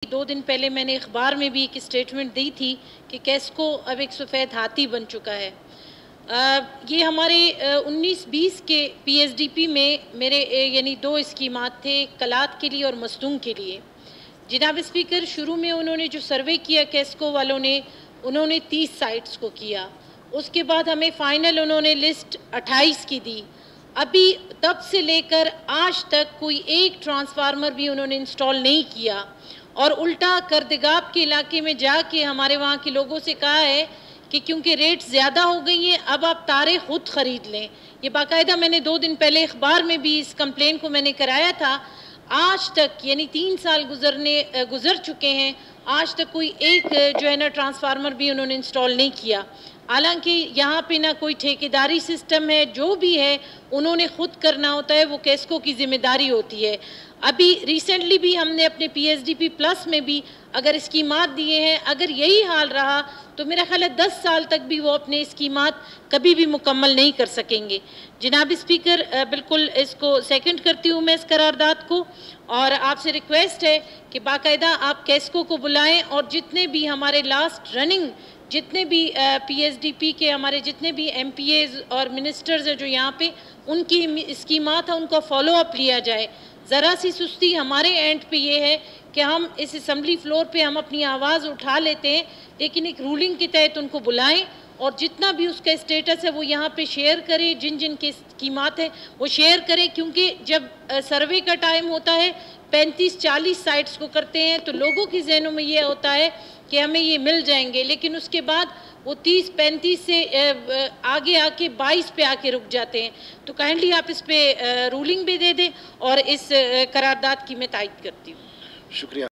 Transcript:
2 दिन पहले मैंने अखबार में भी एक स्टेटमेंट दी थी कि कैस्को अब एक सफ़ेद हाथी बन चुका है। ये हमारे 19-20 के पीएसडीपी में मेरे यानी 2 स्कीमात थे, कलात के लिए और मस्तूंग के लिए। जनाब स्पीकर, शुरू में उन्होंने जो सर्वे किया कैस्को वालों ने, उन्होंने 30 साइट्स को किया। उसके बाद हमें फ़ाइनल उन्होंने लिस्ट 28 की दी। अभी तब से लेकर आज तक कोई एक ट्रांसफार्मर भी उन्होंने इंस्टॉल नहीं किया और उल्टा करदगाब के इलाके में जाके हमारे वहाँ के लोगों से कहा है कि क्योंकि रेट ज़्यादा हो गई हैं, अब आप तारे खुद ख़रीद लें। ये बाकायदा मैंने 2 दिन पहले अखबार में भी इस कंप्लेन को मैंने कराया था। आज तक यानी 3 साल गुज़र चुके हैं, आज तक कोई एक जो है ना ट्रांसफार्मर भी उन्होंने इंस्टॉल नहीं किया। हालांकि यहाँ पे ना कोई ठेकेदारी सिस्टम है, जो भी है उन्होंने ख़ुद करना होता है, वो कैस्को की ज़िम्मेदारी होती है। अभी रिसेंटली भी हमने अपने पीएसडीपी प्लस में भी अगर स्कीमात दिए हैं, अगर यही हाल रहा तो मेरा ख्याल है 10 साल तक भी वो अपने स्कीमात कभी भी मुकम्मल नहीं कर सकेंगे। जनाब स्पीकर, बिल्कुल इसको सेकंड करती हूँ मैं इस करारदाद को, और आपसे रिक्वेस्ट है कि बाकायदा आप कैस्को को बुलाएं और जितने भी हमारे लास्ट रनिंग जितने भी पीएसडीपी के हमारे जितने भी एमपीएज और मिनिस्टर्स हैं जो यहाँ पे, उनकी स्कीमात है उनका फॉलो अप लिया जाए। ज़रा सी सुस्ती हमारे एंड पे ये है कि हम इस असम्बली फ्लोर पे हम अपनी आवाज़ उठा लेते हैं, लेकिन एक रूलिंग के तहत उनको बुलाएं और जितना भी उसका स्टेटस है वो यहाँ पे शेयर करें, जिन जिन के स्कीमात हैं वो शेयर करें। क्योंकि जब सर्वे का टाइम होता है 35-40 साइट्स को करते हैं तो लोगों के जहनों में ये होता है कि हमें ये मिल जाएंगे, लेकिन उसके बाद वो 30-35 से आगे आके 22 पे आके रुक जाते हैं। तो काइंडली आप इस पे रूलिंग भी दे दें और इस करारदाद की मैं तायद करती हूँ। शुक्रिया।